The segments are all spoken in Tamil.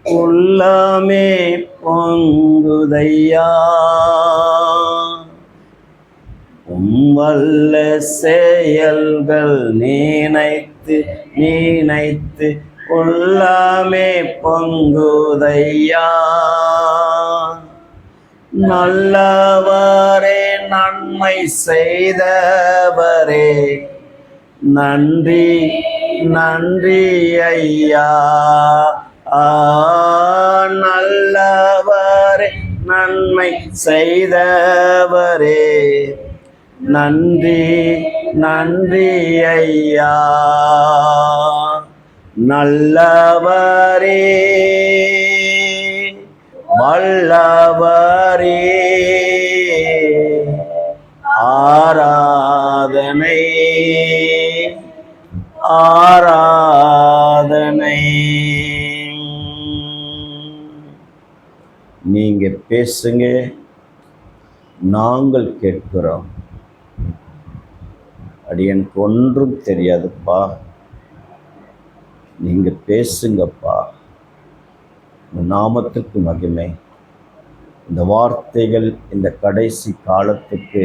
உள்ளமே பொங்குதையா வல்ல செயல்கள் நினைத்து நினைத்து உள்ளமே பொங்குதையா. நல்லவரே நன்மை செய்தவரே நன்றி நன்றி ஐயா. நல்லவரே நன்மை செய்தவரே நன்றி நன்றி ஐயா. நல்லவரே வல்லவரே ஆராதனை ஆராதனை. நீங்க பேசுங்க, நாங்கள் கேட்கிறோம். அடியனுக்கு ஒன்றும் தெரியாதுப்பா, நீங்க பேசுங்கப்பா. இந்த நாமத்துக்கு மகிமை. இந்த வார்த்தைகள் இந்த கடைசி காலத்துக்கு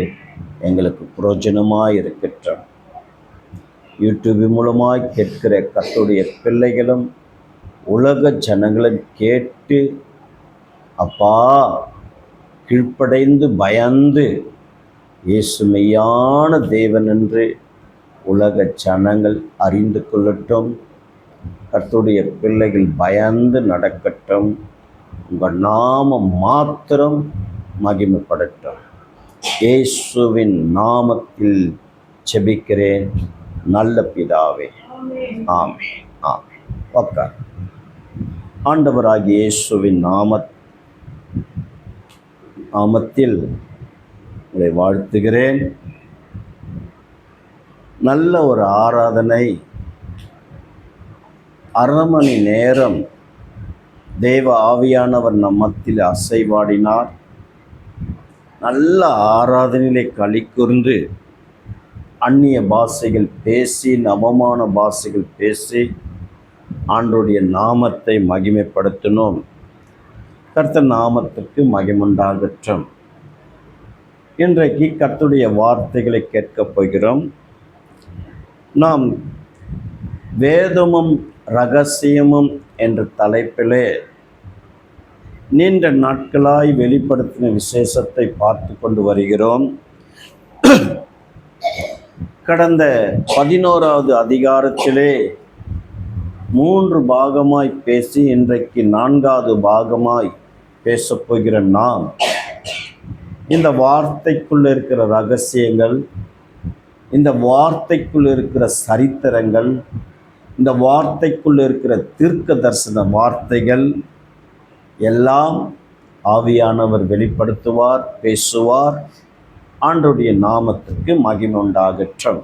எங்களுக்கு பிரயோஜனமாக இருக்கட்டும். யூடியூப் மூலமாய் கேட்கிற கர்த்தருடைய பிள்ளைகளும் உலக ஜனங்களும் கேட்டு அப்பா கீழ்ப்படைந்து பயந்து இயேசு மெய்யான தேவன் என்று உலக ஜனங்கள் அறிந்து கொள்ளட்டும். கர்த்தருடைய பிள்ளைகள் பயந்து நடக்கட்டும். உங்கள் நாமம் மாத்திரம் மகிமைப்படட்டும். இயேசுவின் நாமத்தில் ஜெபிக்கிறேன் நல்ல பிதாவே, ஆமென் ஆமென். உட்கார். ஆண்டவராகிய இயேசுவின் நாமத்தில் உங்களை வாழ்த்துகிறேன். நல்ல ஒரு ஆராதனை, அரை மணி நேரம் தேவ ஆவியானவர் நம் மத்தியில் அசைவாடினார். நல்ல ஆராதனையிலே களி கூர்ந்து அந்நிய பாஷைகள் பேசி நவமான பாஷைகள் பேசி ஆண்டவருடைய நாமத்தை மகிமைப்படுத்தினோம். கர்த்தர் நாமத்திற்கு மகிமுண்டாகட்டும். இன்றைக்கு கர்த்தருடைய வார்த்தைகளை கேட்கப் போகிறோம். நாம் வேதமும் இரகசியமும் என்ற தலைப்பிலே நீண்ட நாட்களாய் வெளிப்படுத்தின விசேஷத்தை பார்த்து கொண்டு வருகிறோம். கடந்த 11வது அதிகாரத்திலே 3 பாகமாய் பேசி இன்றைக்கு 4வது பாகமாய் பேசப்போகிற நாம் இந்த வார்த்தைக்குள்ள இருக்கிற இரகசியங்கள், இந்த வார்த்தைக்குள்ள இருக்கிற சரித்திரங்கள், இந்த வார்த்தைக்குள்ள இருக்கிற தீர்க்க தரிசன வார்த்தைகள் எல்லாம் ஆவியானவர் வெளிப்படுத்துவார், பேசுவார். ஆண்டவருடைய நாமத்திற்கு மகிமை உண்டாகட்டும்.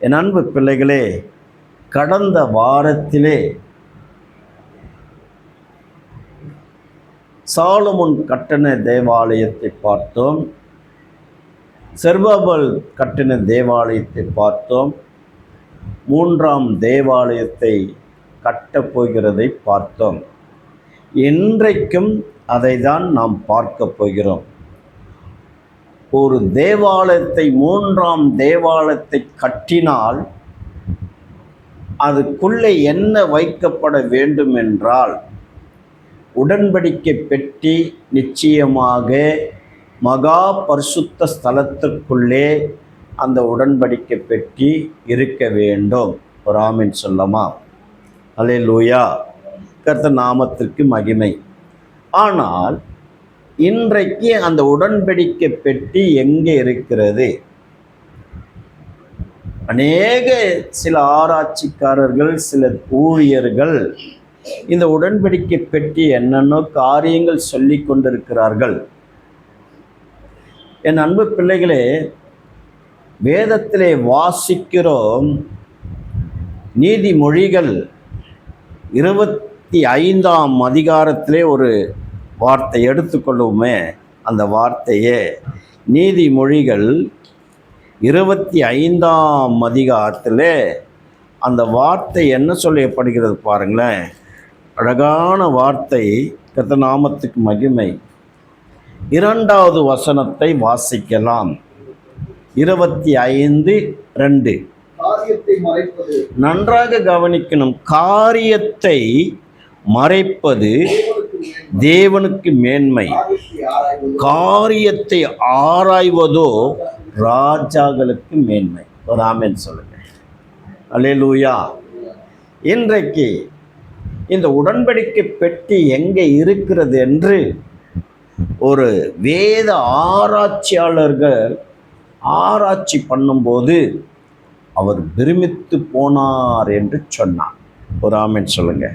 என் அன்பு பிள்ளைகளே, கடந்த வாரத்திலே சாலமோன் கட்டின தேவாலயத்தை பார்த்தோம், செருபாபேல் கட்டின தேவாலயத்தை பார்த்தோம், 3ஆம் தேவாலயத்தை கட்டப்போகிறதை பார்த்தோம். இன்றைக்கும் அதை தான் நாம் பார்க்க போகிறோம். ஒரு தேவாலயத்தை 3ஆம் தேவாலயத்தை கட்டினால் அதுக்குள்ளே என்ன வைக்கப்பட வேண்டும் என்றால் உடன்படிக்கை பெட்டி நிச்சயமாக மகா பரிசுத்த ஸ்தலத்திற்குள்ளே அந்த உடன்படிக்கை பெட்டி இருக்க வேண்டும். ஒரு ஆமென் சொல்லமா? அல்லேலூயா. கர்த்தர் நாமத்திற்கு மகிமை. ஆனால் இன்றைக்கு அந்த உடன்படிக்கை பெட்டி எங்கே இருக்கிறது? சில ஆராய்ச்சிக்காரர்கள், சில ஊழியர்கள் இந்த உடன்படிக்கை பெட்டி என்னென்ன காரியங்கள் சொல்லி கொண்டிருக்கிறார்கள். என் அன்பு பிள்ளைகளே, வேதத்திலே வாசிக்கிறோம். நீதிமொழிகள் 25ஆம் அதிகாரத்திலே ஒரு வார்த்தை எடுத்துக்கொள்ளுமே. அந்த வார்த்தையே நீதிமொழிகள் 25ஆம் அதிகாரத்தில் அந்த வார்த்தை என்ன சொல்லப்படுகிறது பாருங்களேன். அழகான வார்த்தை. கர்த்தர் நாமத்துக்கு மகிமை. 2வது வசனத்தை வாசிக்கலாம். 25:2. நன்றாக கவனிக்கணும். காரியத்தை மறைப்பது தேவனுக்கு மேன்மை, காரியத்தை ஆராய்வதோ ராஜாக்களுக்கு மேன்மை. ஒரு ஆமென் சொல்லுங்க. அல்லேலூயா. இன்றைக்கு இந்த உடன்படிக்கை பெட்டி எங்கே இருக்கிறது என்று ஒரு வேத ஆராய்ச்சியாளர்கள் ஆராய்ச்சி பண்ணும்போது அவர் பிரமித்து போனார் என்று சொன்னார். ஒரு ஆமென் சொல்லுங்க.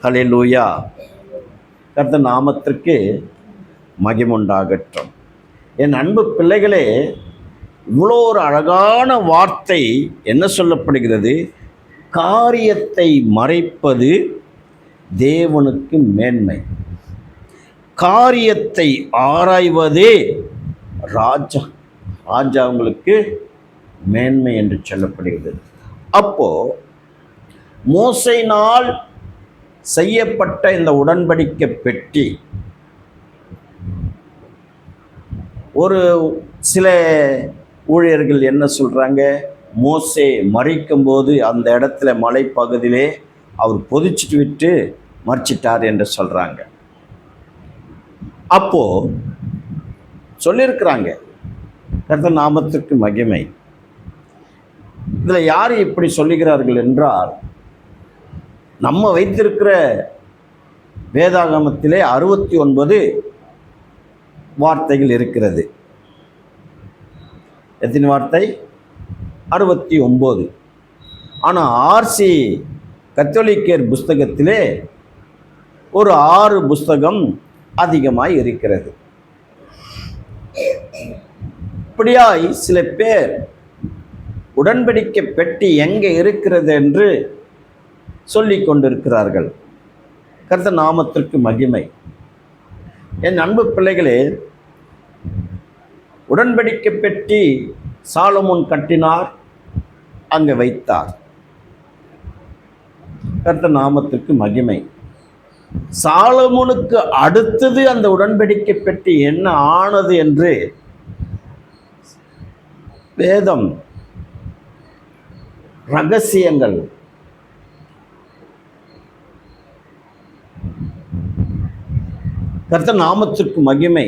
அல்லேலூயா. கர்த்தர் நாமத்திற்கு மகிமுண்டாகட்டும். என் அன்பு பிள்ளைகளே, இவ்வளோ ஒரு அழகான வார்த்தை என்ன சொல்லப்படுகிறது? காரியத்தை மறைப்பது தேவனுக்கு மேன்மை, காரியத்தை ஆராய்வதே ராஜாங்களுக்கு மேன்மை என்று சொல்லப்படுகிறது. அப்போ மோசையினால் செய்யப்பட்ட இந்த உடன்படிக்கை பெட்டி ஒரு சில ஊழியர்கள் என்ன சொல்கிறாங்க, மோசே மறிக்கும்போது அந்த இடத்துல மலைப்பகுதியிலே அவர் பொதிச்சிட்டு விட்டு மறிச்சிட்டார் என்று சொல்கிறாங்க. அப்போது சொல்லியிருக்கிறாங்க. கர்த்தர் நாமத்திற்கு மகிமை. இதில் யார் இப்படி சொல்லுகிறார்கள் என்றால், நம்ம வைத்திருக்கிற வேதாகமத்திலே 69 வார்த்தைகள் இருக்கிறது. எத்தனை வார்த்தை? 69. ஆனால் ஆர்சி கத்தோலிக்கர் புஸ்தகத்திலே ஒரு 6 புஸ்தகம் அதிகமாய் இருக்கிறது. இப்படியாய் சில பேர் உடன்படிக்கை பெட்டி எங்கே இருக்கிறது என்று சொல்லிக் கொண்டிருக்கிறார்கள். கர்த்தர் நாமத்திற்கு மகிமை. என் அன்பு பிள்ளைகளே, உடன்படிக்கை பெட்டி சாலமோன் கட்டினார், அங்கே வைத்தார். கர்த்தர் நாமத்திற்கு மகிமை. சாலமோனுக்கு அடுத்தது அந்த உடன்படிக்கை பெட்டி என்ன ஆனது என்று வேதம் ரகசியங்கள் கர்த்தர் நாமத்திற்கு மகிமை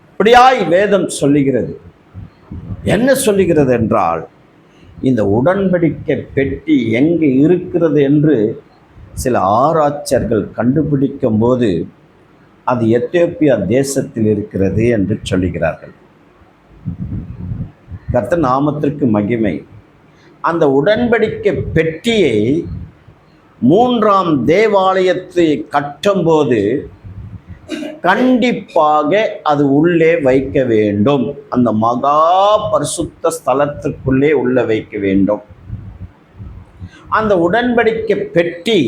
இப்படியாய் வேதம் சொல்லுகிறது. என்ன சொல்லுகிறது என்றால், இந்த உடன்படிக்கை பெட்டி எங்கே இருக்கிறது என்று சில ஆராய்ச்சியர்கள் கண்டுபிடிக்கும் போது அது எத்தியோப்பியா தேசத்தில் இருக்கிறது என்று சொல்லுகிறார்கள். கர்த்தர் நாமத்திற்கு மகிமை. அந்த உடன்படிக்கை பெட்டியை 3ஆம் தேவாலயத்தை கட்டும்போது கண்டிப்பாக அது உள்ளே வைக்க வேண்டும். அந்த மகா பரிசுத்த ஸ்தலத்திற்குள்ளே உள்ள வைக்க வேண்டும். அந்த உடன்படிக்கை பெட்டி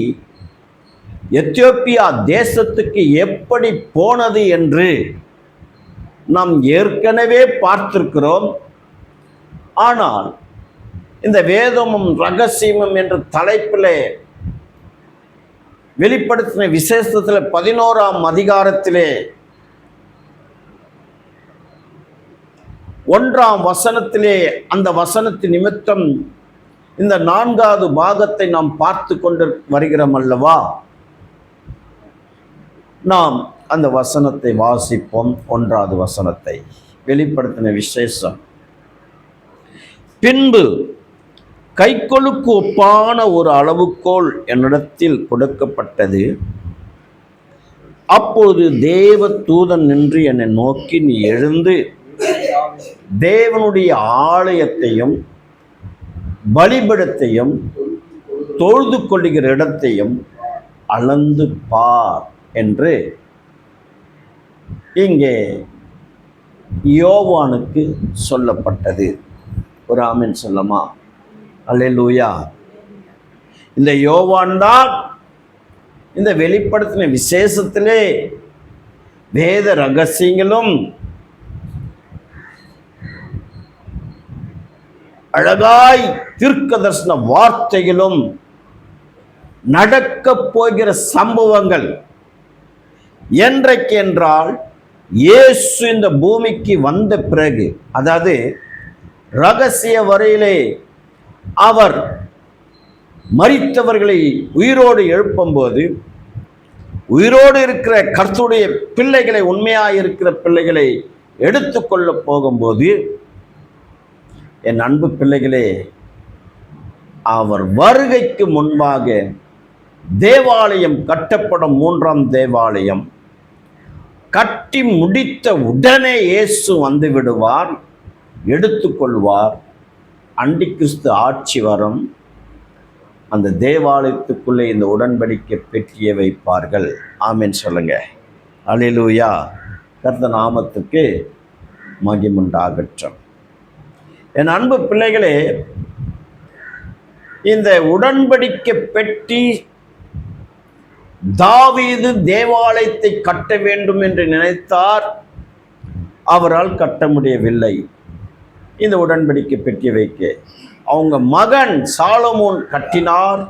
எத்தியோப்பியா தேசத்துக்கு எப்படி போனது என்று நாம் ஏற்கனவே பார்த்திருக்கிறோம். ஆனால் இந்த வேதமும் ரகசியமும் என்ற தலைப்பில் வெளிப்படுத்தின விசேஷத்தில் 11ஆம் அதிகாரத்திலே 1ஆம் வசனத்திலே அந்த வசனத்தின் நிமித்தம் இந்த 4வது பாகத்தை நாம் பார்த்து கொண்டு வருகிறோம் அல்லவா? நாம் அந்த வசனத்தை வாசிப்போம். 1வது வசனத்தை வெளிப்படுத்தின விசேஷம். பின்பு கைக்கொழுக்கு ஒப்பான ஒரு அளவுகோல் என்னிடத்தில் கொடுக்கப்பட்டது. அப்போது தேவ தூதன் நின்று என்னை நோக்கி, நீ எழுந்து தேவனுடைய ஆலயத்தையும் பலிபீடத்தையும் தொழுது கொள்ளுகிற இடத்தையும் அளந்து பார் என்று இங்கே யோவானுக்கு சொல்லப்பட்டது. ஒரு ஆமென் சொல்லமா? அல்லேலூயா. இந்த யோவான் தான் இந்த வெளிப்படுத்தின விசேஷத்திலே வேத ரகசியங்களும் அழகாய் தீர்க்கதரிசன வார்த்தையிலும் நடக்க போகிற சம்பவங்கள் என்றைக்கு என்றால் இயேசு இந்த பூமிக்கு வந்த பிறகு, அதாவது ரகசிய வரையிலே அவர் மரித்தவர்களை உயிரோடு எழுப்பும்போது, உயிரோடு இருக்கிற கர்த்தருடைய பிள்ளைகளை, உண்மையாக இருக்கிற பிள்ளைகளை எடுத்துக்கொள்ள போகும்போது, என் அன்பு பிள்ளைகளே, அவர் வருகைக்கு முன்பாக தேவாலயம் கட்டப்படும், 3ஆம் தேவாலயம் கட்டி முடித்த உடனே இயேசு வந்து விடுவார், எடுத்துக்கொள்வார். அண்டிகிறிஸ்து ஆட்சி வரும். அந்த தேவாலயத்துக்குள்ளே இந்த உடன்படிக்கை பெட்டியை வைப்பார்கள். ஆமென் சொல்லுங்க. அல்லேலூயா. கர்த்தர் நாமத்துக்கு மகிமையுண்டாகட்டும். என் அன்பு பிள்ளைகளே, இந்த உடன்படிக்கை பெட்டி தாவீது தேவாலயத்தை கட்ட வேண்டும் என்று நினைத்தார். அவரால் கட்ட முடியவில்லை. இந்த உடன்படிக்கை பெட்டி வைக்க அவங்க மகன் சாலமோன் கட்டினார்,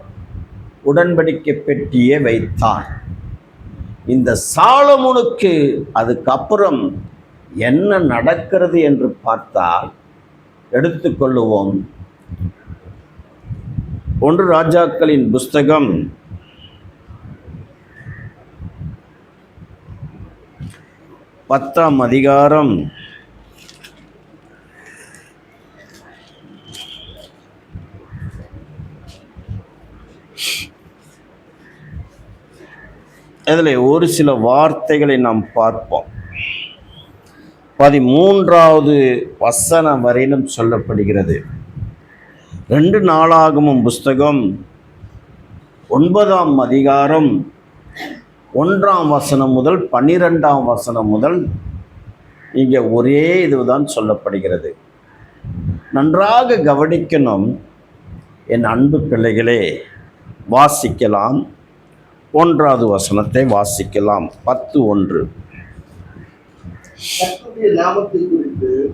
உடன்படிக்கை பெட்டியை வைத்தார். இந்த சாலமோனுக்கு அதுக்கப்புறம் என்ன நடக்கிறது என்று பார்த்தால், எடுத்துக்கொள்ளுவோம். 1 ராஜாக்களின் புஸ்தகம் 10ஆம் அதிகாரம் 'அதில் ஒரு சில வார்த்தைகளை நாம் பார்ப்போம். 13வது வசனம் வரையிலும் சொல்லப்படுகிறது. 2 நாளாகமம் புஸ்தகம் 9ஆம் அதிகாரம் 1ஆம் வசனம் முதல் 12ஆம் வசனம் முதல் இங்கே ஒரே இதுதான் சொல்லப்படுகிறது. நன்றாக கவனிக்கணும் என் அன்பு பிள்ளைகளே. வாசிக்கலாம். 1வது வசனத்தை வாசிக்கலாம். 10:1.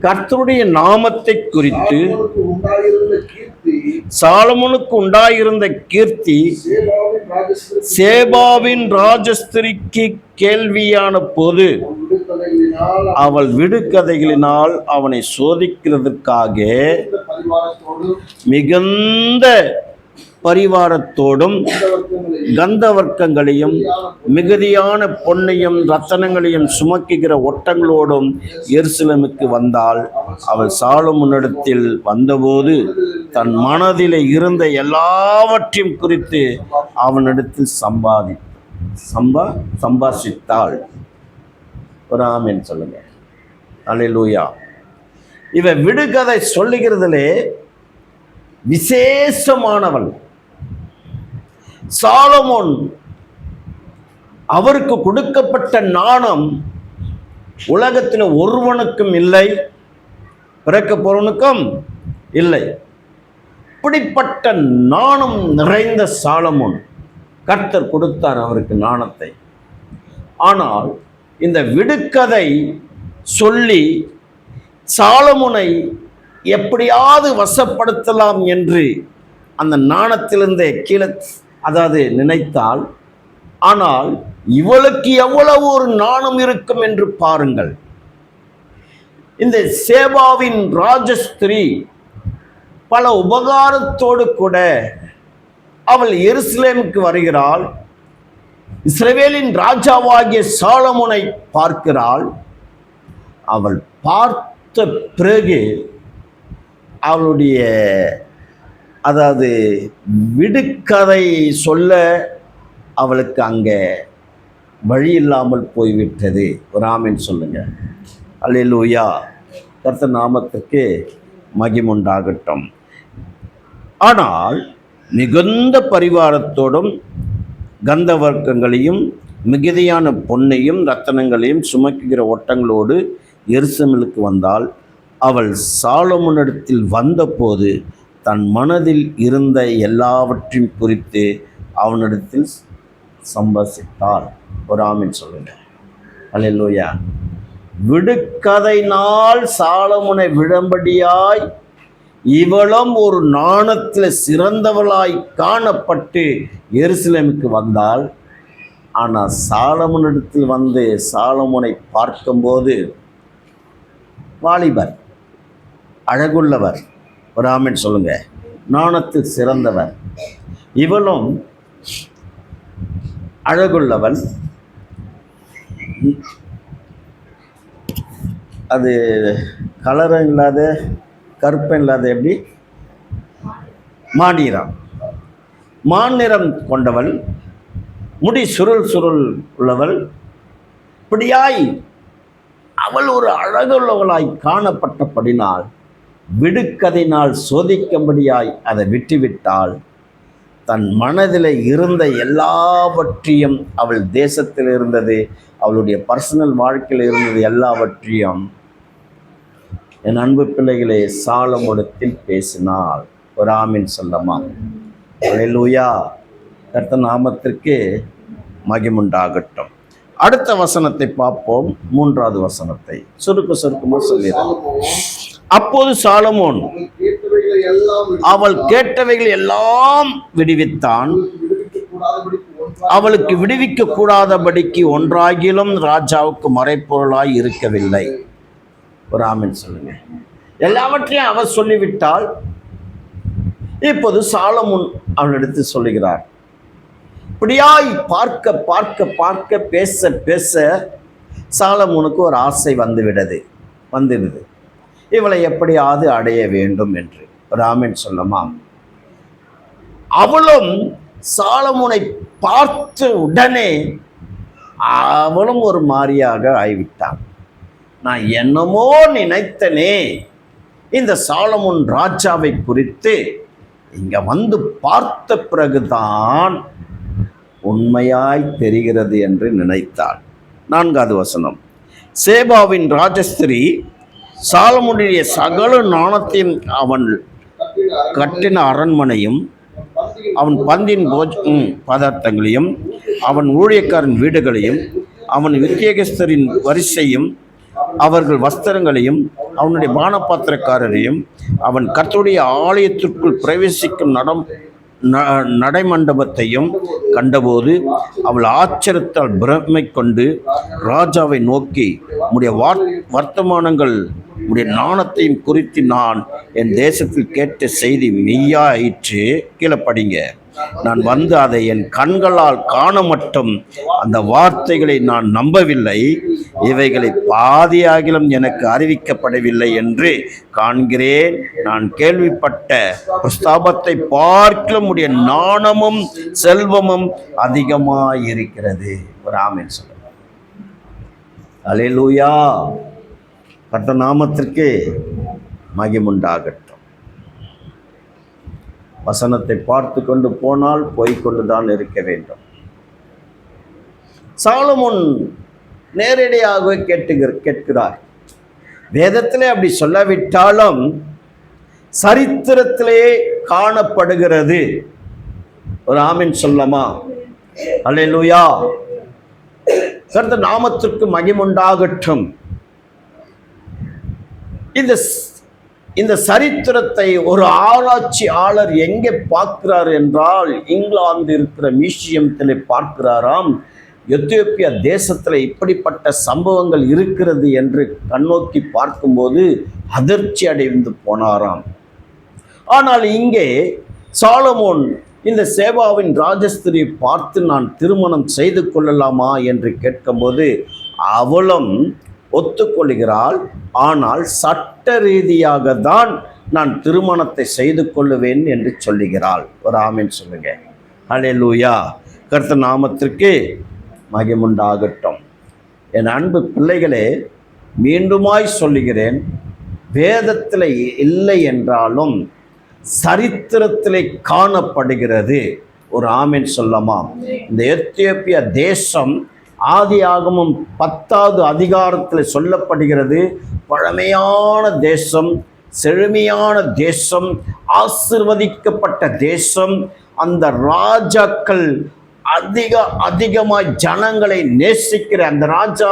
கர்த்தருடைய நாமத்தை குறித்து சாலமோனுக்கு உண்டாயிருந்த கீர்த்தி சேபாவின் ராஜஸ்திரிக்கு கேள்வியான போது அவள் விடுகதைகளினால் அவனை சோதிக்கிறதற்காக மிகுந்த பரிவாரத்தோடும் கந்தவர்க்கங்களையும் மிகுதியான பொன்னையும் ரத்தனங்களையும் சுமக்குகிற ஒட்டங்களோடும் எருசலேமுக்கு வந்தாள். அவள் சாலமோனிடத்தில் வந்தபோது தன் மனதிலே இருந்த எல்லாவற்றையும் குறித்து அவனிடத்தில் சம்பாஷித்தாள். ஆமென் சொல்லுங்க. அல்லேலூயா. இவ விடுகதை சொல்லுகிறதிலே விசேஷமானவள். சாலமோன் அவருக்கு கொடுக்கப்பட்ட ஞானம் உலகத்தில் ஒருவனுக்கும் இல்லை, பிறக்க போறவனுக்கும் இல்லை. இப்படிப்பட்ட ஞானம் நிறைந்த சாலமோன், கர்த்தர் கொடுத்தார் அவருக்கு ஞானத்தை. ஆனால் இந்த விடுகதை சொல்லி சாலமோனை எப்படியாவது வசப்படுத்தலாம் என்று அந்த ஞானத்திலிருந்தே கீழே நினைத்தால், ஆனால் இவளுக்கு எவ்வளவு ஒரு ஞானம் இருக்கும் என்று பாருங்கள். இந்த சேபாவின் ராஜஸ்திரி பல உபகாரத்தோடு கூட அவள் எருசலேமுக்கு வருகிறாள். இஸ்ரவேலின் ராஜாவாகிய சாலமோனை பார்க்கிறாள். அவள் பார்த்த பிறகு அவளுடைய விடுகதை சொல்ல அவளுக்கு அங்கே வழி இல்லாமல் போய்விட்டது. ஒரு ஆமென் சொல்லுங்க. அல்லேலூயா. கர்த்தர் நாமத்துக்கு மகிமையுண்டாகட்டும். ஆனால் மிகுந்த பரிவாரத்தோடும் கந்தவர்க்கங்களையும் மிகுதியான பொன்னையும் ரத்தனங்களையும் சுமக்குகிற ஒட்டங்களோடு எருசலேமுக்கு வந்தாள். அவள் சாலமோனிடத்தில் வந்தபோது தன் மனதில் இருந்த எல்லாவற்றையும் குறித்து அவனிடத்தில் சம்பாஷித்தாள். ஒரு ஆமென் சொல்லுங்க. அல்லேலூயா. விடுகதையினால் சாலமோனை விடும்படியாய் இவளும் ஒரு நாணத்தில் சிறந்தவளாய் காணப்பட்டு எருசலேமுக்கு வந்தாள். ஆனால் சாலமோனிடத்தில் வந்து சாலமோனை பார்க்கும்போது வாலிபர், அழகுள்ளவர், ஒரு ஆமென் சொல்லுங்க, நாணத்தில் சிறந்தவர். இவளும் அழகுள்ளவன், அது கலரம் இல்லாத கருப்பம் இல்லாத எப்படி மாநிறம் கொண்டவள், முடி சுருள் சுருள் உள்ளவள், இப்படியாய் அவள் ஒரு அழகுள்ளவளாய் காணப்பட்டபடினால் விடுக்கதினால் சோதிக்கும்படியாய் அதை விட்டுவிட்டாள். தன் மனதில் இருந்த எல்லாவற்றையும், அவள் தேசத்தில் இருந்தது, அவளுடைய பர்சனல் வாழ்க்கையில் இருந்தது எல்லாவற்றையும் என் அன்பு பிள்ளைகளே சாலமோனிடத்தில் பேசினாள். ஒரு ஆமீன் சொல்லமா? அல்லேலூயா. கர்த்தர் நாமத்திற்கு மகிமுண்டாகட்டும். அடுத்த வசனத்தை பார்ப்போம். 3வது வசனத்தை சுருக்கமாக சொல்லிடுறோம். அப்போது சாலமோன் அவள் கேட்டவைகள் எல்லாம் விடுவித்தான். அவளுக்கு விடுவிக்க கூடாதபடிக்கு ஒன்றாகிலும் ராஜாவுக்கு மறைப்பொருளாய் இருக்கவில்லை. ஒரு ஆமென் சொல்லுங்க. எல்லாவற்றையும் அவர் சொல்லிவிட்டால் இப்போது சாலமோன் அவளிடத்து சொல்லுகிறார். இப்படியாய் பார்க்க பார்க்க பார்க்க பேச பேச சாலமோனுக்கு ஒரு ஆசை வந்துடுது, இவளை எப்படியாவது அடைய வேண்டும் என்று. ஒரு ஆமென் சொல்லமா? அவளும் சாலமோனை பார்த்த உடனே அவளும் ஒரு மாறியாக ஆகிவிட்டாள். நான் என்னமோ நினைத்தனே, இந்த சாலமோன் ராஜாவை குறித்து இங்க வந்து பார்த்த பிறகுதான் உண்மையாய் தெரிகிறது என்று நினைத்தாள். 4வது வசனம். சேபாவின் ராஜஸ்திரி சாலமோனுடைய சகல நாணத்தையும், அவன் கட்டின அரண்மனையும், அவன் பந்தின் பதார்த்தங்களையும், அவன் ஊழியக்காரன் வீடுகளையும், அவன் வித்தியகஸ்தரின் வரிசையும், அவர்கள் வஸ்திரங்களையும், அவனுடைய பானபாத்திரக்காரரையும், அவன் கர்த்தருடைய ஆலயத்திற்குள் பிரவேசிக்கும் நடைமண்டபத்தையும் கண்டபோது அவள் ஆச்சரியத்தால் பிரமை கொண்டு ராஜாவை நோக்கி, உம்முடைய வர்த்தமானங்கள், உம்முடைய நாணத்தையும் குறித்து நான் என் தேசத்தில் கேட்ட செய்தி மெய்யாயிற்று. கீழே படிங்க. நான் வந்து அதை என் கண்களால் காண மட்டும் அந்த வார்த்தைகளை நான் நம்பவில்லை. இவைகளை பாதியாகிலும் எனக்கு அறிவிக்கப்படவில்லை என்று காண்கிறேன். நான் கேள்விப்பட்ட பிரஸ்தாபத்தை பார்க்கலும் உடைய நாணமும் செல்வமும் அதிகமாயிருக்கிறது. ஒரு ஆமென் சொல்லுங்க. அல்லேலூயா. கர்த்தர் நாமத்திற்கு மகிமுண்டாகட்டும். வசனத்தை பார்த்து கொண்டு போனால் போய்கொண்டுதான் இருக்க வேண்டும். சாலமோன் நேரடியாக கேட்கிறார். வேதத்திலே அப்படி சொல்லாவிட்டாலும் சரித்திரத்திலே காணப்படுகிறது. ஒரு ஆமென் சொல்லமா? அல்லேலூயா. கர்த்தர் நாமத்திற்கு மகிமுண்டாகட்டும். இந்த சரித்திரத்தை ஒரு ஆராய்ச்சியாளர் எங்கே பார்க்கிறார் என்றால், இங்கிலாந்து இருக்கிற மியூசியத்தில் பார்க்கிறாராம். எத்தியோப்பியா தேசத்தில் இப்படிப்பட்ட சம்பவங்கள் இருக்கிறது என்று கண்ணோக்கி பார்க்கும்போது அதிர்ச்சி அடைந்து போனாராம். ஆனால் இங்கே சாலமோன் இந்த சேபாவின் ராஜஸ்திரியை பார்த்து நான் திருமணம் செய்து கொள்ளலாமா என்று கேட்கும்போது அவளும் ஒத்துக்கொள்கிறாள். ஆனால் சட்ட ரீதியாக தான் நான் திருமணத்தை செய்து கொள்ளுவேன் என்று சொல்லுகிறாள். ஒரு ஆமென் சொல்லுங்க. அல்லேலூயா. கர்த்தர் நாமத்திற்கு மகிமுண்டாகட்டும். என் அன்பு பிள்ளைகளே, மீண்டுமாய் சொல்லுகிறேன், வேதத்தில் இல்லை என்றாலும் சரித்திரத்திலே காணப்படுகிறது. ஒரு ஆமென் சொல்லமா? இந்த எத்தியோப்பியா தேசம் ஆதியாகமம் 10வது அதிகாரத்தில் சொல்லப்படுகிறது. பழமையான தேசம், செழுமையான தேசம், ஆசீர்வதிக்கப்பட்ட தேசம். அந்த ராஜாக்கள் அதிகமாய் ஜனங்களை நேசிக்கிற அந்த ராஜா,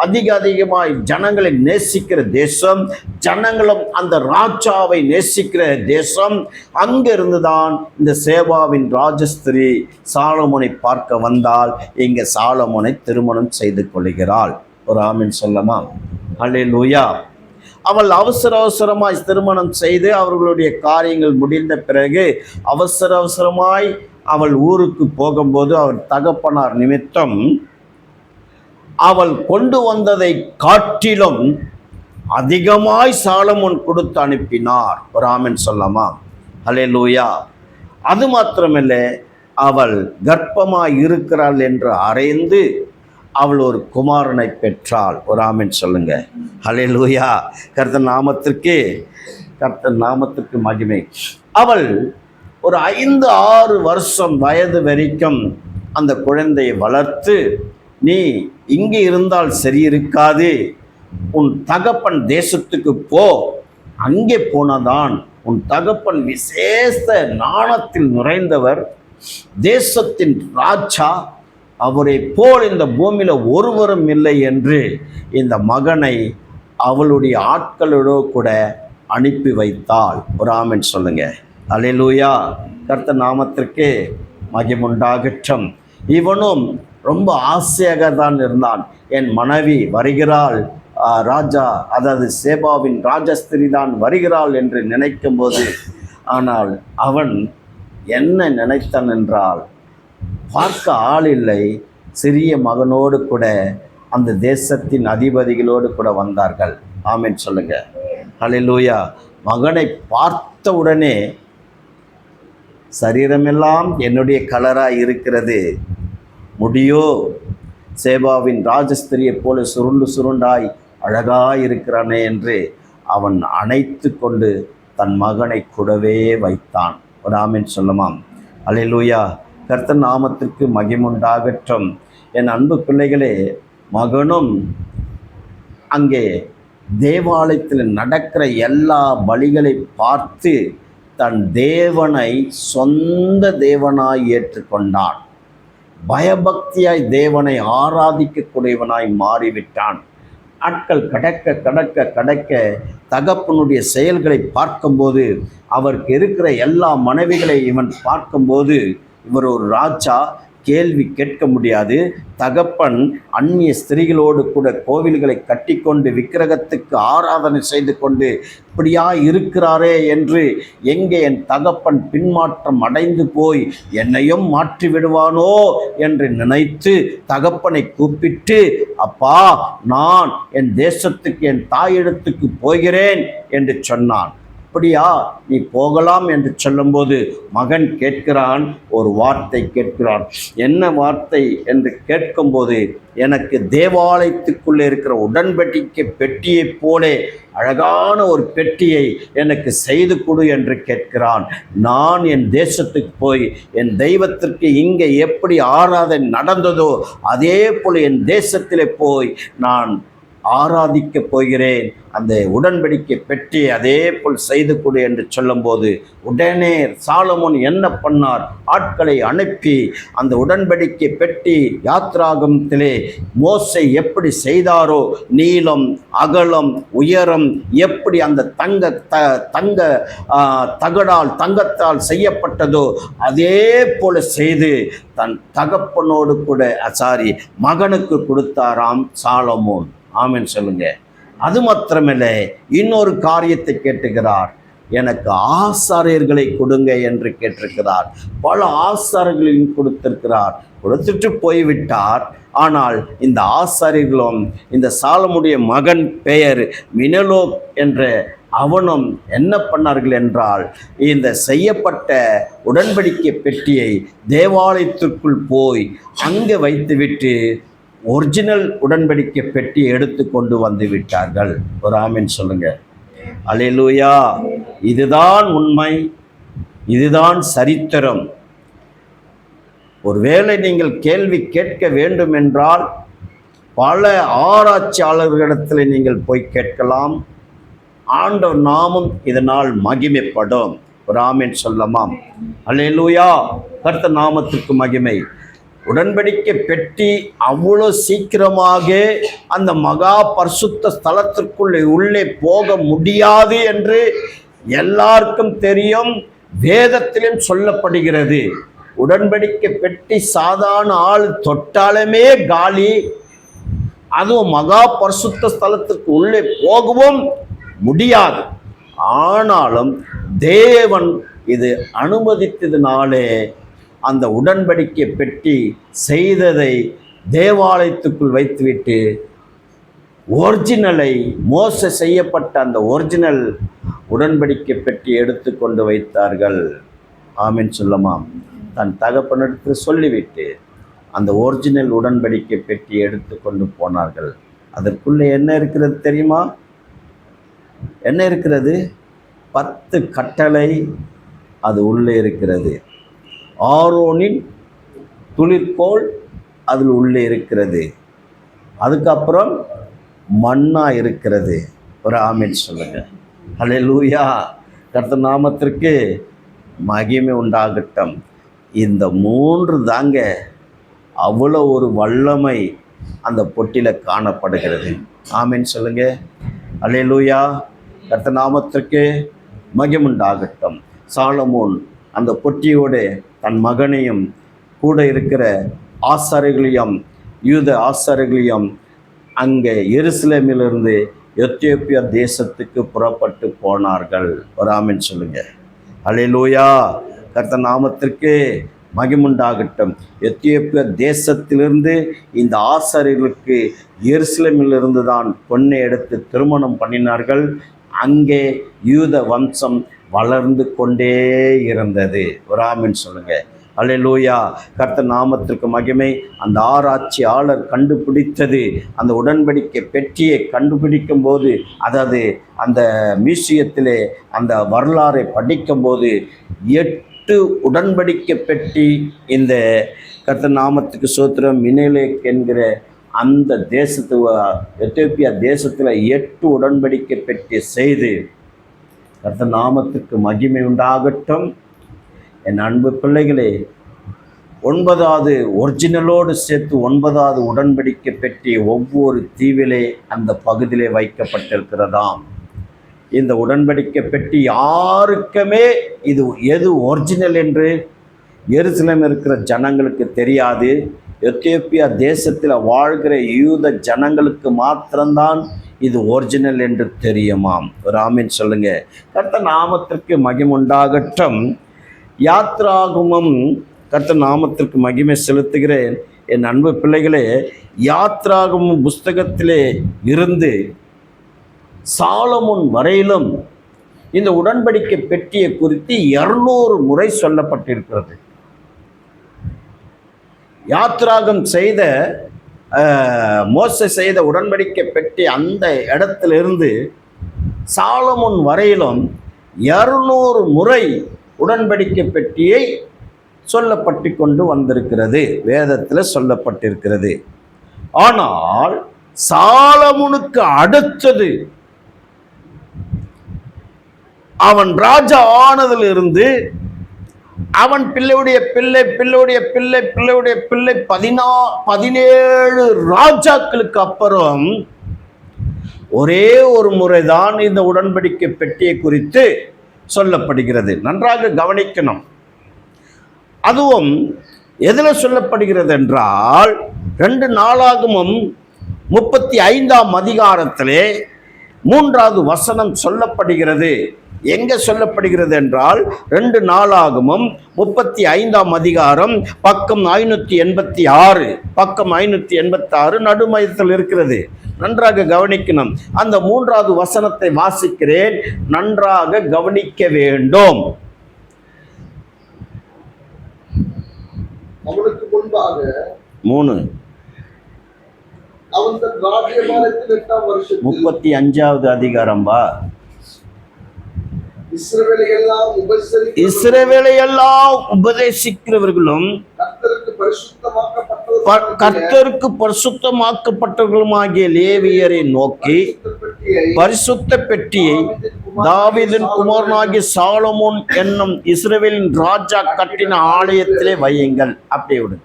அதிகமாய் ஜனங்களை நேசிக்கிற தேசம், ஜனங்களும் அந்த ராஜாவை நேசிக்கிற தேசம். அங்கிருந்துதான் இந்த சேபாவின் ராஜஸ்திரி சாலமோனை பார்க்க வந்தால் இங்கே சாலமோனை திருமணம் செய்து கொள்கிறாள். ஒரு ஆமீன் சொல்லமா? அல்லேலூயா. அவள் அவசரமாய் திருமணம் செய்து அவர்களுடைய காரியங்கள் முடிந்த பிறகு அவசரமாய் அவள் ஊருக்கு போகும்போது அவள் தகப்பனார் நிமித்தம் அவள் கொண்டு வந்ததை காட்டிலும் அதிகமாய் சாலமோன் கொடுத்து அனுப்பினார். ஒரு ஆமென் சொல்லமா? அல்லேலூயா. அது மாத்திரமில்லை, அவள் கர்ப்பமாய் இருக்கிறாள் என்று அறிந்து அவள் ஒரு குமாரனை பெற்றாள். ஒரு ஆமென் சொல்லுங்க. அல்லேலூயா. கர்த்தர் நாமத்திற்கு மகிமை. அவள் ஒரு 5-6 வருஷம் வயது வரைக்கும் அந்த குழந்தையை வளர்த்து, நீ இங்கே இருந்தால் சரி இருக்காது, உன் தகப்பன் தேசத்துக்கு போ, அங்கே போனதான் உன் தகப்பன் விசேஷ நாணத்தில் நிறைந்தவர், தேசத்தின் ராஜா, அவரை போல் இந்த பூமியில் ஒருவரும் இல்லை என்று இந்த மகனை அவளுடைய ஆட்களோடு கூட அனுப்பி வைத்தாள். ஒரு ஆமென் சொல்லுங்க. அல்லேலூயா. கர்த்தர் நாமத்திற்கு மகிமுண்டாகட்டும். இவனும் ரொம்ப ஆசையாக தான் இருந்தான். என் மனைவி வருகிறாள், ராஜா, அதாவது சேபாவின் ராஜஸ்திரி தான் வருகிறாள் என்று நினைக்கும் போது, ஆனால் அவன் என்ன நினைத்தான் என்றால், பார்க்க ஆள் இல்லை, சிறிய மகனோடு கூட அந்த தேசத்தின் அதிபதிகளோடு கூட வந்தார்கள். ஆமென் சொல்லுங்க. அல்லேலூயா. மகனை பார்த்த உடனே, சரீரமெல்லாம் என்னுடைய கலராக இருக்கிறது, முடியோ சேபாவின் ராஜஸ்திரியை போல சுருண்டாய் அழகாய் இருக்கிறானே என்று அவன் அணைத்து கொண்டு தன் மகனை கூடவே வைத்தான். ஒரு ஆமென் சொல்லுமாம். அல்லேலூயா. கர்த்தர் நாமத்திற்கு மகிமுண்டாகட்டும். என் அன்பு பிள்ளைகளே, மகனும் அங்கே தேவாலயத்தில் நடக்கிற எல்லா பலிகளை பார்த்து தன் தேவனை சொந்த தேவனாய் ஏற்றுக்கொண்டான். பயபக்தியாய் தேவனை ஆராதிக்கக்கூடியவனாய் மாறிவிட்டான். நாட்கள் கடக்க தகப்பனுடைய செயல்களை பார்க்கும்போது, அவருக்கு இருக்கிற எல்லா மனைவிகளை இவன் பார்க்கும்போது, இவர் ஒரு ராஜா, கேள்வி கேட்க முடியாது. தகப்பன் அந்நிய ஸ்திரீகளோடு கூட கோவில்களை கட்டிக்கொண்டு விக்கிரகத்துக்கு ஆராதனை செய்து கொண்டு இப்படியா இருக்கிறாரே என்று, எங்கே என் தகப்பன் பின்மாற்றம் அடைந்து போய் என்னையும் மாற்றி விடுவானோ என்று நினைத்து தகப்பனை கூப்பிட்டு, அப்பா, நான் என் தேசத்துக்கு, என் தாயிடத்துக்கு போகிறேன் என்று சொன்னான். அப்படியா, நீ போகலாம் என்று சொல்லும்போது மகன் கேட்கிறான், ஒரு வார்த்தை கேட்கிறான். என்ன வார்த்தை என்று கேட்கும்போது, எனக்கு தேவாலயத்துக்குள்ளே இருக்கிற உடன்படிக்கை பெட்டியைப் போலே அழகான ஒரு பெட்டியை எனக்கு செய்து கொடு என்று கேட்கிறான். நான் என் தேசத்துக்கு போய் என் தெய்வத்திற்கு இங்கே எப்படி ஆராதனை நடந்ததோ அதே போல் என் தேசத்திலே போய் நான் ஆராதிக்க போகிறேன், அந்த உடன்படிக்கை பெட்டி அதே போல் செய்து கொடு என்று சொல்லும்போது, உடனே சாலமோன் என்ன பண்ணார்? ஆட்களை அனுப்பி அந்த உடன்படிக்கை பெட்டி யாத்ராகமத்திலே மோசே எப்படி செய்தாரோ, நீளம், அகலம், உயரம் எப்படி அந்த தங்கத்தால் செய்யப்பட்டதோ அதே போல செய்து தன் தகப்பனோடு கூட மகனுக்கு கொடுத்தாராம் சாலமோன். ஆமென் சொல்லுங்க. அது மாத்திரமில்லை, இன்னொரு காரியத்தை கேட்டுகிறார். எனக்கு ஆசாரியர்களை கொடுங்க என்று கேட்டிருக்கிறார். பல ஆசாரியர்களையும் கொடுத்திருக்கிறார். கொடுத்துட்டு போய்விட்டார். ஆனால் இந்த ஆசாரியர்களும், இந்த சாலமுடைய மகன் பெயர் மினலோக் என்ற அவனும் என்ன பண்ணார்கள் என்றால், இந்த செய்யப்பட்ட உடன்படிக்கை பெட்டியை தேவாலயத்திற்குள் போய் அங்கே வைத்துவிட்டு ஒரிஜினல் உடன்படிக்கை பெட்டியை எடுத்து கொண்டு வந்து விட்டார்கள். ஒரு ஆமென் சொல்லுங்க. அல்லேலூயா. இதுதான் உண்மை, இதுதான் சரித்திரம். ஒருவேளை நீங்கள் கேள்வி கேட்க வேண்டும் என்றால் பல ஆராய்ச்சியாளர்களிடத்தில் நீங்கள் போய் கேட்கலாம். ஆண்டவர் நாமம் இதனால் மகிமைப்படும். ஒரு ஆமென் சொல்லமாம். அல்லேலூயா. கர்த்தர் நாமத்திற்கு மகிமை. உடன்படிக்கை பெட்டி அவ்வளோ சீக்கிரமாக அந்த மகா பரிசுத்த ஸ்தலத்திற்குள்ளே உள்ளே போக முடியாது என்று எல்லாருக்கும் தெரியும். வேதத்திலும் சொல்லப்படுகிறது. உடன்படிக்கை பெட்டி சாதாரண ஆள் தொட்டாலுமே காலி. அதுவும் மகா பரிசுத்த ஸ்தலத்திற்கு உள்ளே போகவும் முடியாது. ஆனாலும் தேவன் இது அனுமதித்ததினாலே அந்த உடன்படிக்கை பெட்டி செய்ததை தேவாலயத்துக்குள் வைத்துவிட்டு ஒரிஜினலை, மோசே செய்யப்பட்ட அந்த ஒரிஜினல் உடன்படிக்கை பெட்டி எடுத்து கொண்டு வைத்தார்கள். ஆமீன் சொல்லமாம். தன் தகப்பனிடத்தில் சொல்லிவிட்டு அந்த ஒரிஜினல் உடன்படிக்கை பெட்டி எடுத்து கொண்டு போனார்கள். அதற்குள்ளே என்ன இருக்கிறது தெரியுமா? என்ன இருக்கிறது? 10 கட்டளை அது உள்ளே இருக்கிறது. ஆரோனின் துளிர்கோல் அதில் உள்ளே இருக்கிறது. அதுக்கப்புறம் மன்னா இருக்கிறது. ஒரு ஆமீன் சொல்லுங்க. ஹல்லேலூயா. கர்த்தர் நாமத்திற்கு மகிமை உண்டாகட்டும். இந்த 3 தாங்க அவ்வளோ ஒரு வல்லமை அந்த பொட்டியில் காணப்படுகிறது. ஆமீன் சொல்லுங்க. ஹல்லேலூயா. கர்த்தர் நாமத்திற்கு மகிமை உண்டாகட்டும். சாலமோன் அந்த பொட்டியோடு தன் மகனையும் கூட இருக்கிற ஆசாரியர்களையும் யூத ஆசாரியர்களையும் அங்கே எருசலேமிலிருந்து எத்தியோப்பியா தேசத்துக்கு புறப்பட்டு போனார்கள். ஒரு ஆமீன் சொல்லுங்க. ஹல்லேலூயா. கர்த்தர் நாமத்திற்கு மகிமுண்டாகட்டும். எத்தியோப்பியா தேசத்திலிருந்து இந்த ஆசாரியர்களுக்கு எருசலேமிலிருந்து தான் பொண்ணை எடுத்து திருமணம் பண்ணினார்கள். அங்கே யூத வம்சம் வளர்ந்து கொண்டே இருந்தது. ஒரு ஆமீன் சொல்லுங்க. ஹல்லேலூயா. கர்த்தர் நாமத்திற்கு மகிமை. அந்த ஆராய்ச்சியாளர் கண்டுபிடித்தது, அந்த உடன்படிக்கை பெட்டியை கண்டுபிடிக்கும் போது, அதாவது அந்த மியூசியத்திலே அந்த வரலாறை படிக்கும்போது 8 உடன்படிக்கை பெட்டி இந்த கர்த்தர் நாமத்துக்கு சோத்திரம் மினேலேக் என்கிற அந்த தேசத்து எத்தியோப்பியா தேசத்தில் 8 உடன்படிக்கை பெட்டி செய்து கர்த்தர் நாமத்துக்கு மகிமை உண்டாகட்டும். என் அன்பு பிள்ளைகளே, 9வது ஒரிஜினலோடு சேர்த்து 9வது உடன்படிக்கை பெட்டி ஒவ்வொரு தீவிலே அந்த பகுதியிலே வைக்கப்பட்டிருக்கிறதாம். இந்த உடன்படிக்கை பெட்டி யாருக்குமே இது எது ஒரிஜினல் என்று எருசலேம் இருக்கிற ஜனங்களுக்கு தெரியாது. எத்தியோப்பியா தேசத்தில் வாழ்கிற யூத ஜனங்களுக்கு மாத்திரம்தான் இது ஒரிஜினல் என்று தெரியுமாம். ஒரு ஆமீன் சொல்லுங்க. கர்த்தர் நாமத்திற்கு மகிமை உண்டாகட்டும். யாத்ராகமம் கர்த்தர் நாமத்திற்கு மகிமை செலுத்துகிறேன். என் அன்பு பிள்ளைகளே, யாத்ராகமம் புஸ்தகத்திலே இருந்து சாலமோன் வரையிலும் இந்த உடன்படிக்கை பெட்டியை குறித்து 200 முறை சொல்லப்பட்டிருக்கிறது. யாத்ராகம் செய்த மோசே செய்த உடன்படிக்கை பெட்டி அந்த இடத்திலிருந்து சாலமோன் வரையிலும் 200 முறை உடன்படிக்கை பெட்டியை சொல்லப்பட்டு கொண்டு வந்திருக்கிறது. வேதத்தில் சொல்லப்பட்டிருக்கிறது. ஆனால் சாலமோனுக்கு அடுத்தது அவன் ராஜா ஆனதிலிருந்து அவன் பிள்ளையுடைய பிள்ளை பிள்ளையுடைய பிள்ளை பிள்ளையுடைய பிள்ளை 17 ராஜாக்களுக்கு அப்புறம் ஒரே ஒரு முறைதான் இந்த உடன்படிக்கை பெட்டியை குறித்து சொல்லப்படுகிறது. நன்றாக கவனிக்கணும். அதுவும் எதில் சொல்லப்படுகிறது என்றால் 2 நாளாகமம் 35ஆம் அதிகாரத்திலே 3வது வசனம் சொல்லப்படுகிறது. எங்கே சொல்லப்படுகிறது என்றால் 2 நாளாகமம் 35ஆம் அதிகாரம் பக்கம் 586 பக்கம் 586 நடுமையத்தில் இருக்கிறது. நன்றாக கவனிக்கணும். அந்த 3வது வசனத்தை வாசிக்கிறேன். நன்றாக கவனிக்க வேண்டும். அவனுக்கு முன்பாக 3 அவன் தன் ராஜ்யபாரத்தில் 8ஆம் வருஷத்தில் 35வது அதிகாரம்பா இஸ்ரவேலை எல்லாம் உபதேசிக்கிறவர்களும் கர்த்தருக்கு பரிசுத்தமாக்கப்பட்டவர்களுமாகிய லேவியரை நோக்கி பரிசுத்த பெட்டியை தாவீதின் குமாரனாகிய சாலமோன் என்னும் இஸ்ரவேலின் ராஜா கட்டின ஆலயத்திலே வையுங்கள். அப்படியே விடு.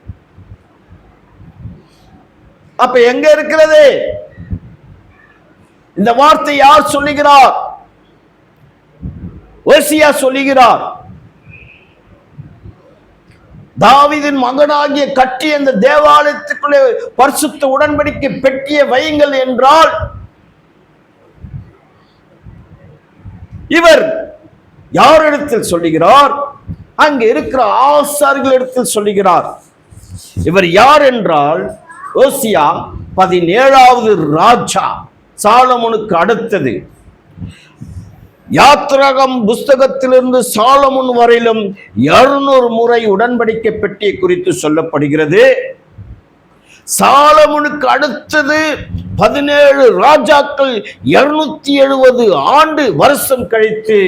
அப்ப எங்க இருக்கிறது? இந்த வார்த்தை யார் சொல்லுகிறார்? ஓசியா சொல்லுகிறார். தாவீதின் மகனாகிய கட்டிய இந்த தேவாலயத்துக்குள்ளே பரிசுத்த உடன்படிக்கை பெட்டியை வையுங்கள் என்றால் இவர் யாரிடத்தில் சொல்லுகிறார்? அங்கே இருக்கிற ஆசாரிகளிடத்தில் சொல்லுகிறார். இவர் யார் என்றால் ஓசியா 17வது ராஜா, சாலமோனுக்கு அடுத்தது. யாத்ராகம் புஸ்தகத்திலிருந்து சாலமோன் வரையிலும் 200 முறை உடன்படிக்கை பெட்டியை குறித்து சொல்லப்படுகிறது. சாலமோனுக்கு அடுத்தது 17 ராஜாக்கள் 270 ஆண்டு வருஷம் கழித்து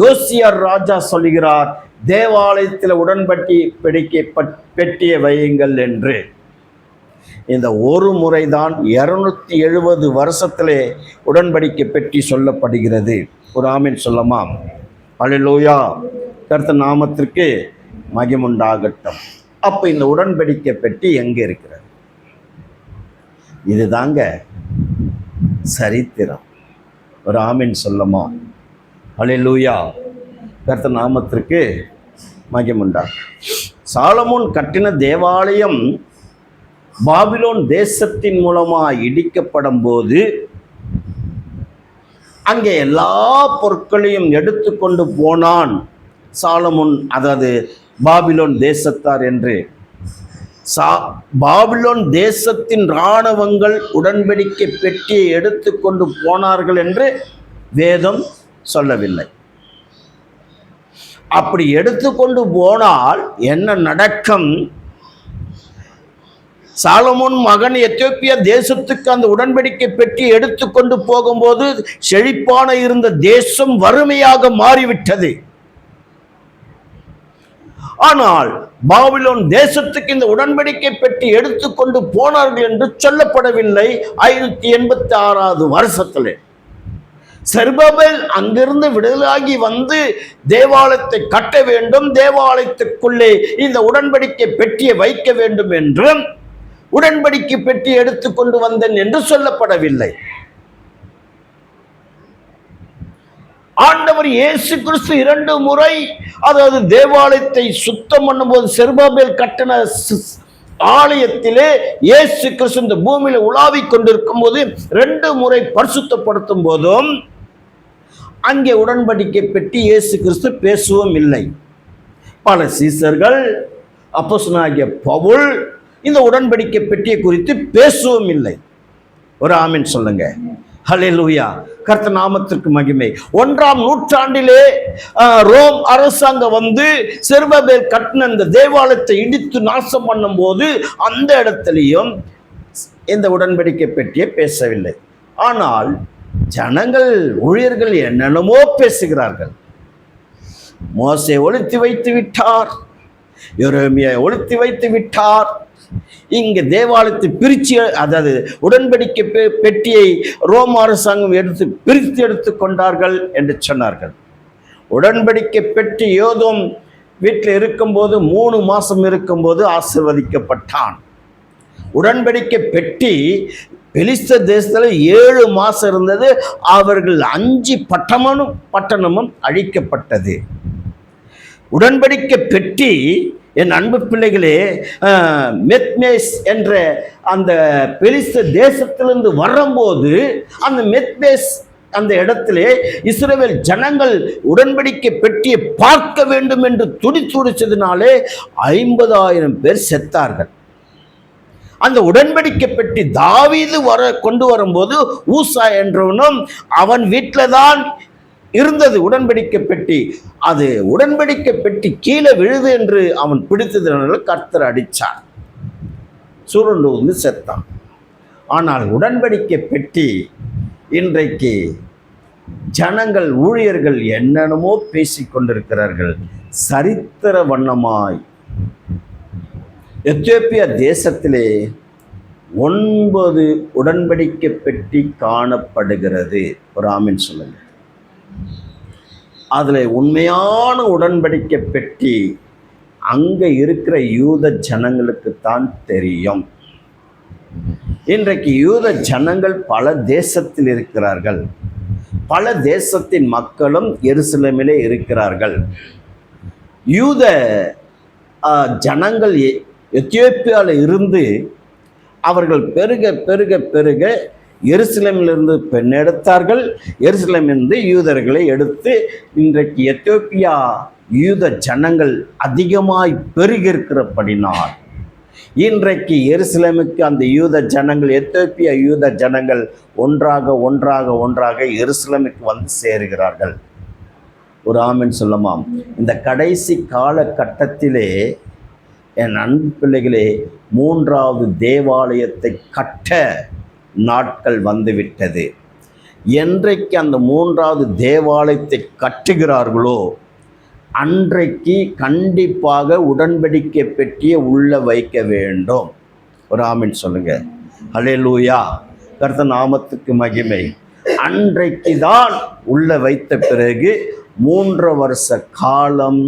யோசியா ராஜா சொல்லுகிறார், தேவாலயத்தில் உடன்படிக்கை பெட்டியை வையுங்கள் என்று. இந்த ஒரு முறைதான் 270 வருஷத்திலே உடன்படிக்கை பெட்டி சொல்லப்படுகிறது. ஒரு ஆமீன் சொல்லமா? அல்லேலூயா. கர்த்தர் நாமத்திற்கு மகிமுண்டாகட்டும். அப்ப இந்த உடன்படிக்கை பெட்டி எங்க இருக்கிறது? இதுதாங்க சரித்திரம். ஒரு ஆமீன் சொல்லமா? அல்லேலூயா. கர்த்தர் நாமத்திற்கு மகிமுண்டாகட்டும். சாலமோன் கட்டின தேவாலயம் பாபிலோன் தேசத்தின் மூலமாக இடிக்கப்படும் போது அங்கே எல்லா பொருட்களையும் எடுத்துக்கொண்டு போனான் சாலமோன், அதாவது பாபிலோன் தேசத்தார் என்று. பாபிலோன் தேசத்தின் இராணுவங்கள் உடன்படிக்கை பெட்டியை எடுத்துக்கொண்டு போனார்கள் என்று வேதம் சொல்லவில்லை. அப்படி எடுத்துக்கொண்டு போனால் என்ன நடக்கும்? சாலமோன் மகன் எத்தியோப்பியா தேசத்துக்கு அந்த உடன்படிக்கை பெட்டி எடுத்துக்கொண்டு போகும்போது செழிப்பான இருந்த தேசம் வறுமையாக மாறிவிட்டது. ஆனால் பாபிலோன் தேசத்துக்கு இந்த உடன்படிக்கை பெட்டி எடுத்துக்கொண்டு போனார்கள் என்று சொல்லப்படவில்லை. 586வது வருஷத்திலே செருபாபேல் அங்கிருந்து விடுதலாகி வந்து தேவாலயத்தை கட்ட வேண்டும், தேவாலயத்துக்குள்ளே இந்த உடன்படிக்கை பெட்டியை வைக்க வேண்டும் என்றும் உடன்படிக்கை பெட்டி எடுத்துக்கொண்டு வந்தேன் என்று சொல்லப்படவில்லை. ஆண்டவர் இயேசு கிறிஸ்து 2 முறை, அதாவது தேவாலயத்தை சுத்தம் பண்ணும்போது செருபாபேல் கட்டின ஆலயத்திலே இயேசு கிறிஸ்து இந்த பூமியில உலாவிக் கொண்டிருக்கும் போது 2 முறை பரிசுத்தப்படுத்தும் போதும் அங்கே உடன்படிக்கை பெட்டி இயேசு கிறிஸ்து பேசவும் இல்லை. பல சீசர்கள், அப்போஸ்தலனாகிய பவுல் இந்த உடன்படிக்கை பெட்டியை குறித்து பேசவும் இல்லை. ஒரு ஆமீன் சொல்லுங்க. ஹல்லேலூயா. கர்த்தர் நாமத்திற்கு மகிமை. 1ஆம் நூற்றாண்டிலே ரோம் அரசாங்கம் வந்து செருபாபேல் கட்டின இந்த தேவாலயத்தை இடித்து நாசம் பண்ணும் போது அந்த இடத்திலையும் இந்த உடன்படிக்கை பெட்டியை பேசவில்லை. ஆனால் ஜனங்கள், ஊழியர்கள் என்னென்னமோ பேசுகிறார்கள். மோசே ஒளித்து வைத்து விட்டார், எரேமியா ஒளித்து வைத்து விட்டார், இங்கே தேவாலயத்தை பிரித்து, அதாவது உடன்படிக்கை பெட்டியை ரோம் அரசாங்கம் பிரித்து எடுத்துக்கொண்டார்கள் என்று சொன்னார்கள். உடன்படிக்கை பெட்டி யோதோம் வீட்டில் இருக்கும்போது 3 மாதம் இருக்கும்போது ஆசீர்வதிக்கப்பட்டான். உடன்படிக்கை பெட்டி பெலிஸ்த தேசத்தில் 7 மாதம் இருந்தது. அவர்கள் 5 பட்டணமும் அழிக்கப்பட்டது. உடன்படிக்கை பெட்டி, என் அன்பு பிள்ளைகளே, மெத்மேஸ் என்ற அந்த பெலிஸ்த தேசத்திலிருந்து வரும்போது அந்த மெத்மேஸ் அந்த இடத்திலே இஸ்ரவேல் ஜனங்கள் உடன்படிக்கை பெட்டியை பார்க்க வேண்டும் என்று துடிச்சதினாலே 50,000 பேர் செத்தார்கள். அந்த உடன்படிக்கை பெட்டி தாவீது கொண்டு வரும்போது ஊசா என்றவனும் அவன் வீட்டில் தான் இருந்தது உடன்படிக்கை பெட்டி. அது உடன்படிக்கை பெட்டி கீழே விழுது என்று அவன் பிடித்ததுனால கர்த்தர் அடிச்சான், சுருண்டு வந்து செத்தான். ஆனால் உடன்படிக்கை பெட்டி இன்றைக்கு ஜனங்கள், ஊழியர்கள் என்னென்னமோ பேசிக்கொண்டிருக்கிறார்கள். சரித்திர வண்ணமாய் எத்தியோப்பியா தேசத்திலே 9 உடன்படிக்கை பெட்டி காணப்படுகிறது. ஒரு ஆமீன் சொல்லுங்க. அதில் உண்மையான உடன்படிக்கை பெட்டி அங்கே இருக்கிற யூத ஜனங்களுக்கு தான் தெரியும். இன்றைக்கு யூத ஜனங்கள் பல தேசத்தில் இருக்கிறார்கள். பல தேசத்தின் மக்களும் எருசலேமிலே இருக்கிறார்கள். யூத ஜனங்கள் எத்தியோப்பியாவில் இருந்து அவர்கள் பெருக பெருக பெருக எருசலேமிலிருந்து பெண் எடுத்தார்கள். எருசலேமிலிருந்து யூதர்களை எடுத்து இன்றைக்கு எத்தியோப்பியா யூத ஜனங்கள் அதிகமாய் பெருகிருக்கிறபடினால் இன்றைக்கு எருசலேமுக்கு அந்த யூத ஜனங்கள், எத்தியோப்பியா யூத ஜனங்கள் ஒன்றாக ஒன்றாக ஒன்றாக எருசலேமுக்கு வந்து சேருகிறார்கள். ஒரு ஆமென் சொல்லமாம். இந்த கடைசி காலகட்டத்திலே என் அன்பு பிள்ளைகளே, 3வது தேவாலயத்தை கட்ட நாட்கள் வந்துவிட்டது. என்றைக்கு அந்த 3வது தேவாலயத்தை கட்டுகிறார்களோ அன்றைக்கு கண்டிப்பாக உடன்படிக்கை பெட்டியை உள்ள வைக்க வேண்டும். ஒரு ஆமென் சொல்லுங்க. ஹல்லேலூயா. கர்த்தர் நாமத்துக்கு மகிமை. அன்றைக்கு தான் உள்ள வைத்த பிறகு 3 வருஷ காலம்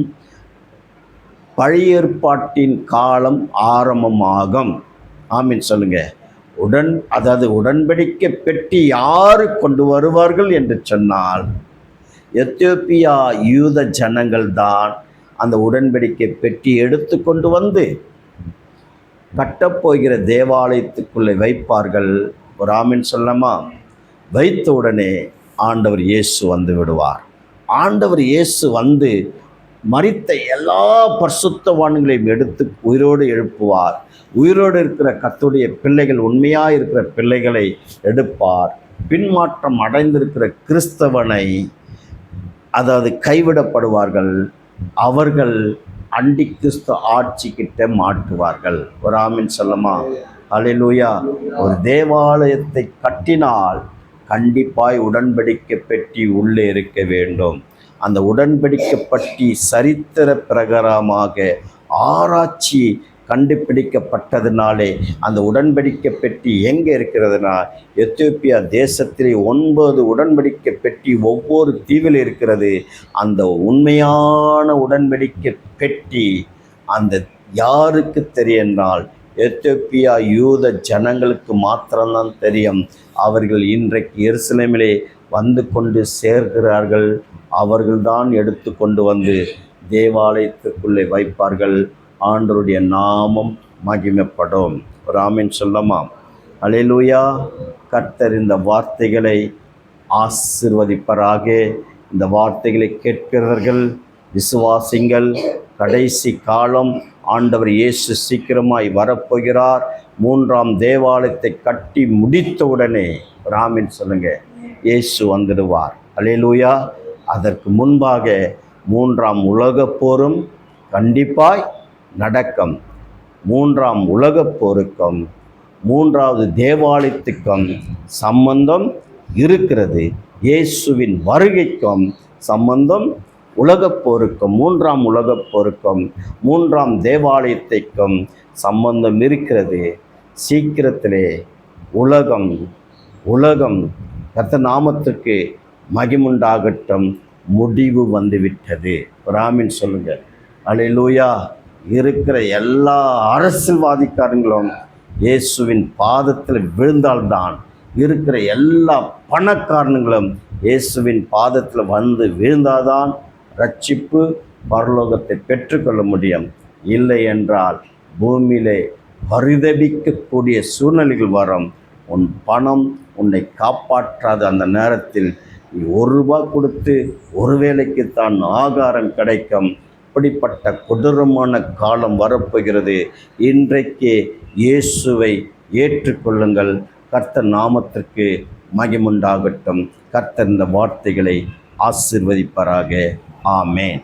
பழைய ஏற்பாட்டின் காலம் ஆரம்பமாகும். ஆமீன் சொல்லுங்க. அதாவது உடன்படிக்கை பெட்டி யாரு கொண்டு வருவார்கள் என்று சொன்னால் எத்தியோப்பியா யூத ஜனங்கள் தான் அந்த உடன்படிக்கை பெட்டி எடுத்து கொண்டு வந்து கட்டப்போகிற தேவாலயத்துக்குள்ளே வைப்பார்கள். ஒரு ஆமீன் சொல்லமா? வைத்த உடனே ஆண்டவர் இயேசு வந்து விடுவார். ஆண்டவர் இயேசு வந்து மரித்த எல்லா பரிசுத்தவான்களையும் எடுத்து உயிரோடு எழுப்புவார். உயிரோடு இருக்கிற கர்த்தருடைய பிள்ளைகள், உண்மையாக இருக்கிற பிள்ளைகளை எடுப்பார். பின்மாற்றம் அடைந்திருக்கிற கிறிஸ்தவனை, அதாவது கைவிடப்படுவார்கள், அவர்கள் அண்டி கிறிஸ்து ஆட்சிக்கிட்ட மாட்டுவார்கள். ஒரு ஆமீன் சொல்லமா? அல்லேலூயா. ஒரு தேவாலயத்தை கட்டினால் கண்டிப்பாய் உடன்படிக்கை பெட்டி உள்ளே இருக்க வேண்டும். அந்த உடன்படிக்கை பற்றி சரித்திர பிரகாரமாக ஆராய்ச்சி கண்டுபிடிக்கப்பட்டதுனாலே அந்த உடன்படிக்கை பெட்டி எங்கே இருக்கிறதுனா எத்தியோப்பியா தேசத்திலே 9 உடன்படிக்கை பெட்டி ஒவ்வொரு தீவில் இருக்கிறது. அந்த உண்மையான உடன்படிக்கை பெட்டி அந்த யாருக்கு தெரியும்னால் எத்தியோப்பியா யூத ஜனங்களுக்கு மாத்திரம்தான் தெரியும். அவர்கள் இன்றைக்கு எருசலேமிலே வந்து கொண்டு சேர்கிறார்கள். அவர்கள்தான் எடுத்து கொண்டு வந்து தேவாலயத்துக்குள்ளே வைப்பார்கள். ஆண்டவருடைய நாமம் மகிமைப்படும். ஒரு ஆமீன் சொல்லமா? அல்லேலூயா. கர்த்தர் இந்த வார்த்தைகளை ஆசீர்வதிப்பராக. இந்த வார்த்தைகளை கேட்கிறவர்கள் விசுவாசிங்கள். கடைசி காலம், ஆண்டவர் இயேசு சீக்கிரமாய் வரப்போகிறார். 3ஆம் தேவாலயத்தை கட்டி முடித்தவுடனே ஒரு ஆமீன் சொல்லுங்க, இயேசு வந்துடுவார். அல்லேலூயா. அதற்கு முன்பாக 3ஆம் உலகப் போரும் கண்டிப்பாய் நடக்கும். 3ஆம் உலகப் போருக்கும் 3வது தேவாலயத்துக்கும் சம்பந்தம் இருக்கிறது. இயேசுவின் வருகைக்கும் சம்பந்தம் உலகப் போருக்கும், 3ஆம் உலகப் போருக்கும் 3ஆம் தேவாலயத்திற்கும் சம்பந்தம் இருக்கிறது. சீக்கிரத்திலே உலகம் கர்த்தர் நாமத்திற்கு மகிமுண்டாகட்டும், முடிவு வந்துவிட்டது. ஒரு ஆமீன் சொல்லுங்க. அல்லேலூயா. இருக்கிற எல்லா அரசியல்வாதிக்காரங்களும் இயேசுவின் பாதத்தில் விழுந்தால்தான், இருக்கிற எல்லா பணக்காரங்களும் இயேசுவின் பாதத்தில் வந்து விழுந்தால்தான் ரட்சிப்பு பரலோகத்தை பெற்றுக்கொள்ள முடியும். இல்லை என்றால் பூமியிலே பரிதபிக்கக்கூடிய சூழ்நிலைகள் வரும். உன் பணம் உன்னை காப்பாற்றாத அந்த நேரத்தில் நீ 1 ரூபாய் கொடுத்து ஒரு வேளைக்குத்தான் ஆகாரம் கிடைக்கும். இப்படிப்பட்ட கொடூரமான காலம் வரப்போகிறது. இன்றைக்கே இயேசுவை ஏற்றுக்கொள்ளுங்கள். கர்த்தர் நாமத்திற்கு மகிமுண்டாகட்டும். கர்த்தர் இந்த வார்த்தைகளை ஆசீர்வதிப்பாராக. ஆமென்.